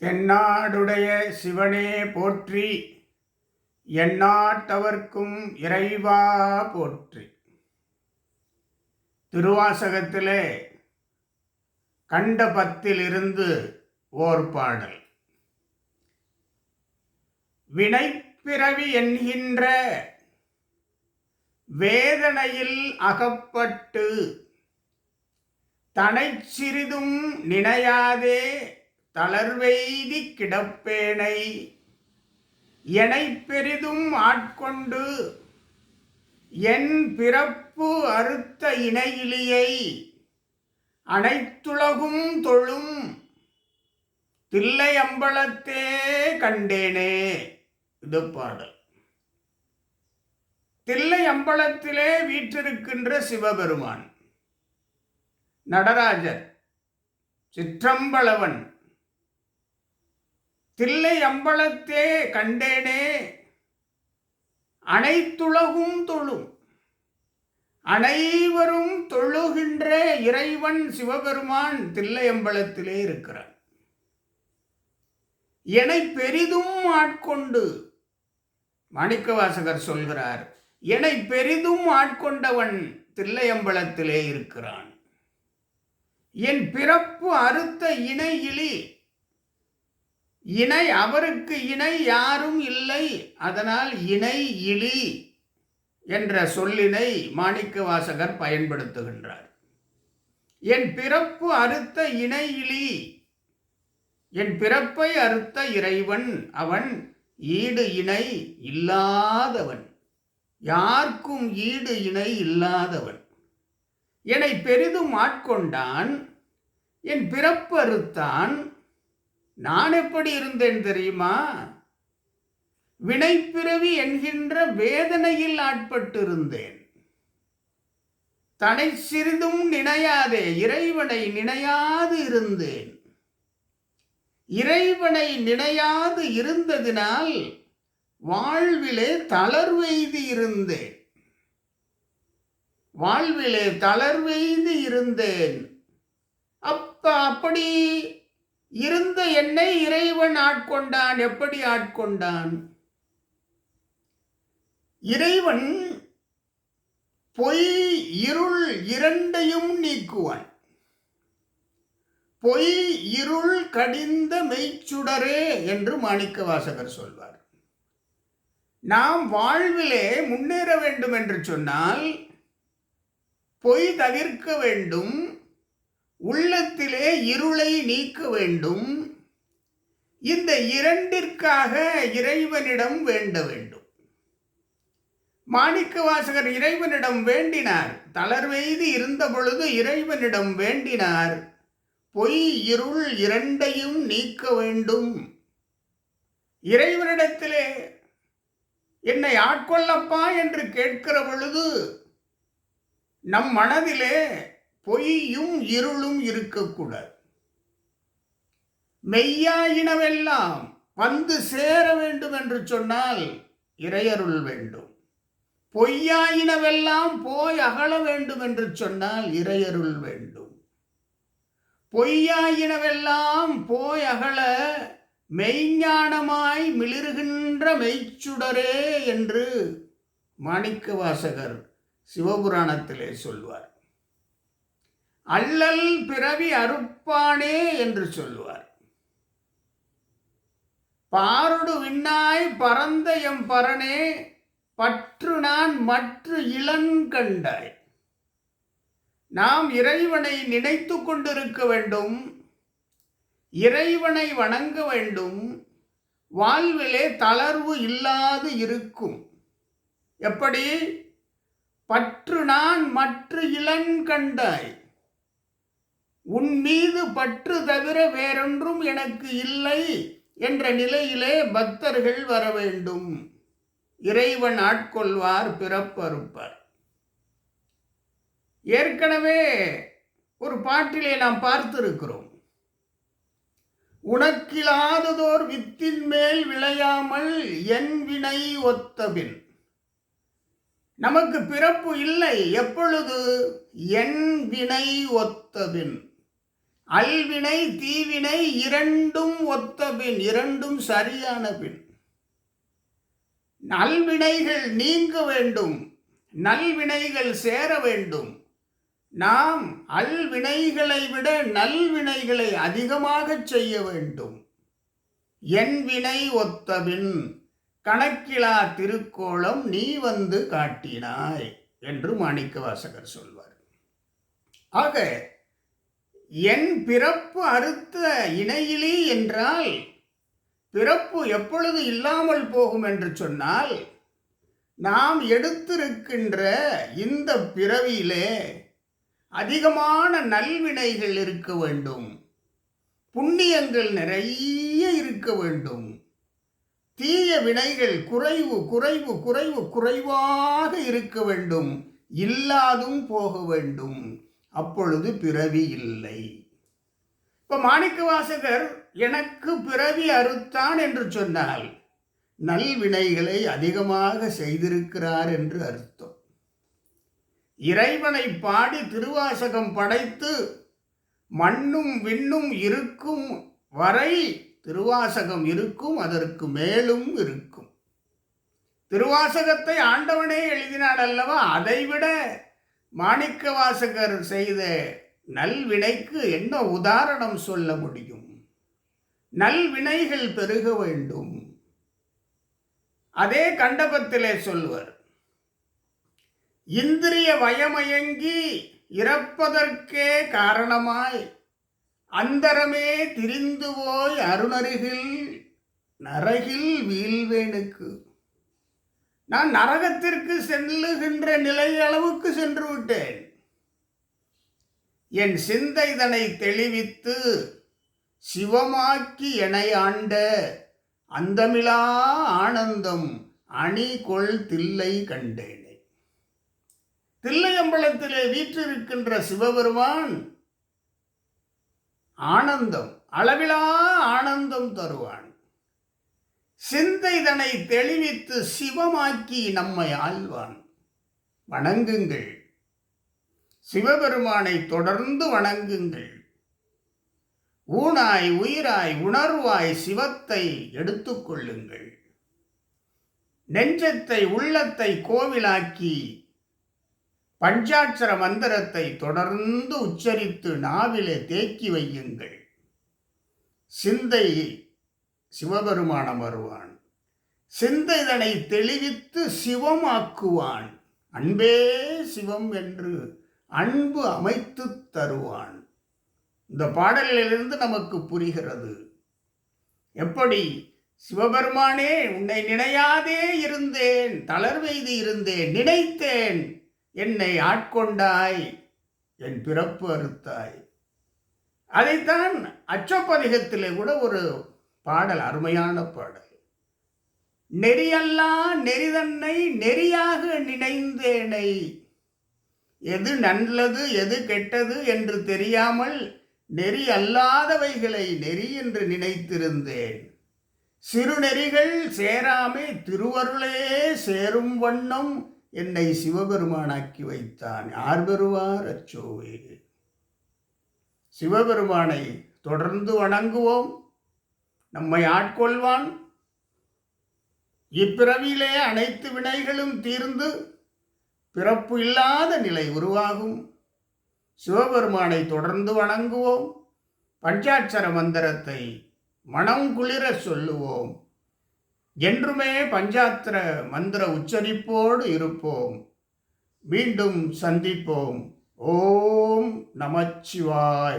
தென்னாடுடைய சிவனே போற்றி, எந்நாட்டவர்க்கும் இறைவா போற்றி. திருவாசகத்திலே கண்ட பத்திலிருந்து ஓர் பாடல். வினைப்பிறவி என்கின்ற வேதனையில் அகப்பட்டு தனைச் சிறிதும் நினையாதே தளர்வெய்தி கிடப்பேனை எனைப் பெரிதும் ஆட்கொண்டு என் பிறப்பு அறுத்த இணையிலியை அனைத்துலகும் தொழும் தில்லை அம்பலத்தே கண்டேனே. இது பாடல். தில்லை அம்பலத்திலே வீற்றிருக்கின்ற சிவபெருமான், நடராஜர், சிற்றம்பலவன், தில்லை அம்பலத்தே கண்டேனே, அனைத்துலகும் தொழும், அனைவரும் தொழுகின்ற இறைவன் சிவபெருமான் தில்லை அம்பலத்திலே இருக்கிறான். என்னை பெரிதும் ஆட்கொண்டு, மாணிக்கவாசகர் சொல்கிறார், என்னை பெரிதும் ஆட்கொண்டவன் தில்லை அம்பலத்திலே இருக்கிறான். என் பிறப்பு அறுத்த இணையிலி, இணை அவருக்கு இணை யாரும் இல்லை, அதனால் இணை இலி என்ற சொல்லினை மாணிக்கவாசகர் பயன்படுத்துகின்றார். என் பிறப்பு அறுத்த இணை இலி, என் பிறப்பை அறுத்த இறைவன் அவன் ஈடு இணை இல்லாதவன், யாருக்கும் ஈடு இணை இல்லாதவன். என்னை பெரிதும் ஆட்கொண்டான், என் பிறப்பு அறுத்தான். நான் எப்படி இருந்தேன் தெரியுமா? வினைப்பிறவி என்கின்ற வேதனையில் ஆட்பட்டு இருந்தேன். தனை சிறிதும் நினையாதே, இறைவனை நினையாது இருந்தேன். இறைவனை நினையாது இருந்ததினால் வாழ்விலே தளர்வெய்தி இருந்தேன். வாழ்விலே தளர்வெய்தி இருந்தேன். அப்படி இருந்த என்னை இறைவன் ஆட்கொண்டான். எப்படி ஆட்கொண்டான்? இறைவன் பொய் இருள் இரண்டையும் நீக்குவான். பொய் இருள் கடிந்த மெய்ச்சுடரே என்று மாணிக்கவாசகர் சொல்வார். நாம் வாழ்விலே முன்னேற வேண்டும் என்று சொன்னால் பொய் தவிர்க்க வேண்டும், உள்ளத்திலே இருளை நீக்க வேண்டும். இந்த இரண்டிற்காக இறைவனிடம் வேண்ட வேண்டும். மாணிக்கவாசகர் இறைவனிடம் வேண்டினார். தளர்வெய்து இருந்த பொழுது இறைவனிடம் வேண்டினார், பொய் இருள் இரண்டையும் நீக்க வேண்டும். இறைவனிடத்திலே என்னை ஆட்கொள்ளப்பா என்று கேட்கிற பொழுது நம் மனதிலே பொய்யும் இருளும் இருக்கக்கூடாது. மெய்யாயினவெல்லாம் வந்து சேர வேண்டும் என்று சொன்னால் இறையருள் வேண்டும். பொய்யாயினவெல்லாம் போய் அகல வேண்டும் என்று சொன்னால் இறையருள் வேண்டும். பொய்யாயினவெல்லாம் போய் அகல மெய்ஞானமாய் மிளிர்கின்ற மெய்ச்சுடரே என்று மாணிக்கவாசகர் சிவபுராணத்திலே சொல்வார். அல்லல் பிறவி அறுப்பானே என்று சொல்லுவார். பாருடு விண்ணாய் பரந்த எம் பரனே, பற்று நான் மற்ற இளன் கண்டாய். நாம் இறைவனை நினைத்து கொண்டிருக்க வேண்டும், இறைவனை வணங்க வேண்டும். வாழ்விலே தளர்வு இல்லாது இருக்கும். எப்படி? பற்று நான் மற்ற இளன் கண்டாய். உன் மீது பற்று தவிர வேறொன்றும் எனக்கு இல்லை என்ற நிலையிலே பக்தர்கள் வர வேண்டும். இறைவன் ஆட்கொள்வார், பிறப்பறுப்பார். ஏற்கனவே ஒரு பாட்டிலே நாம் பார்த்திருக்கிறோம். உனக்கிலாததோர் வித்தின் மேல் விளையாமல் என் வினை ஒத்தபின். நமக்கு பிறப்பு இல்லை. எப்பொழுது? என் வினை ஒத்தபின். அல்வினை தீவினை இரண்டும் ஒத்த பின், இரண்டும் சரியான பின். நல்வினைகள் நீங்க வேண்டும், நல்வினைகள் சேர வேண்டும். நாம் அல்வினைகளை விட நல்வினைகளை அதிகமாக செய்ய வேண்டும். என் வினை ஒத்தபின் கணக்கிலா திருக்கோலம் நீ வந்து காட்டினாய் என்று மாணிக்கவாசகர் சொல்வார். ஆக என் பிறப்பு அறுத்த இணையிலி என்றால் பிறப்பு எப்பொழுது இல்லாமல் போகும் என்று சொன்னால், நாம் எடுத்திருக்கின்ற இந்த பிறவியிலே அதிகமான நல்வினைகள் இருக்க வேண்டும், புண்ணியங்கள் நிறைய இருக்க வேண்டும். தீய வினைகள் குறைவு குறைவு குறைவு குறைவாக இருக்க வேண்டும், இல்லாதும் போக வேண்டும். அப்பொழுது பிறவி இல்லை. இப்ப மாணிக்கவாசகர் எனக்கு பிறவி அறுத்தான் என்று சொன்னால் நல்வினைகளை அதிகமாக செய்திருக்கிறார் என்று அர்த்தம். இறைவனை பாடி திருவாசகம் படைத்து மண்ணும் விண்ணும் இருக்கும் வரை திருவாசகம் இருக்கும், அதற்கு மேலும் இருக்கும். திருவாசகத்தை ஆண்டவனே எழுதினான் அல்லவா, அதைவிட மாணிக்கவாசகர் செய்த நல்வினைக்கு என்ன உதாரணம் சொல்ல முடியும்? நல்வினைகள் பெருக வேண்டும். அதே கண்டபத்திலே சொல்வர், இந்திரிய வயமயங்கி இறப்பதற்கே காரணமாய் அந்தரமே திரிந்து போய் அருணருகில் நரகில் வீழ்வேனுக்கு. நான் நரகத்திற்கு செல்லுகின்ற நிலை அளவுக்கு சென்று விட்டேன். என் சிந்தைதனை தெளிவித்து சிவமாக்கி எனை ஆண்ட அந்தமிலா ஆனந்தம் அணி கொள் தில்லை கண்டேனே. தில்லையம்பலத்திலே வீற்றிருக்கின்ற சிவபெருமான் ஆனந்தம், அளவிலா ஆனந்தம் தருவான். சிந்தைதனை தெளிவித்து சிவமாக்கி நம்மை ஆழ்வான். வணங்குங்கள், சிவபெருமானை தொடர்ந்து வணங்குங்கள். ஊனாய் உயிராய் உணர்வாய் சிவத்தை எடுத்துக்கொள்ளுங்கள். நெஞ்சத்தை உள்ளத்தை கோவிலாக்கி பஞ்சாட்சர மந்திரத்தை தொடர்ந்து உச்சரித்து நாவிலே தேக்கி வையுங்கள். சிந்தை சிவபெருமானம் வருவான். சிந்தைதனை தெளிவித்து சிவமாக்குவான். அன்பே சிவம் என்று அன்பு அமைத்து தருவான். இந்த பாடலிலிருந்து நமக்கு புரிகிறது, எப்படி சிவபெருமானே உன்னை நினையாதே இருந்தேன், தளர்வெய்தி இருந்தேன், நினைத்தேன், என்னை ஆட்கொண்டாய், என் பிறப்பு அறுத்தாய். அதைத்தான் அச்சப்பதிகத்திலே கூட ஒரு பாடல், அருமையான பாடல். நெறியல்லா நெறிதன்னை நெறியாக நினைந்தேனை, எது நல்லது எது கெட்டது என்று தெரியாமல் நெறி அல்லாதவைகளை நெறி என்று நினைத்திருந்தேன். சிறுநெறிகள் சேராமே திருவருளே சேரும் வண்ணம் என்னை சிவபெருமானாக்கி வைத்தான். யார் பெறுவார் அச்சோவே. சிவபெருமானை தொடர்ந்து வணங்குவோம், நம்மை ஆட்கொள்வான். இப்பிறவியிலே அனைத்து வினைகளும் தீர்ந்து பிறப்பு இல்லாத நிலை உருவாகும். சிவபெருமானை தொடர்ந்து வணங்குவோம். பஞ்சாட்சர மந்திரத்தை மனம் குளிர சொல்லுவோம். என்றுமே பஞ்சாட்சர மந்திர உச்சரிப்போடு இருப்போம். மீண்டும் சந்திப்போம். ஓம் நமச்சிவாய.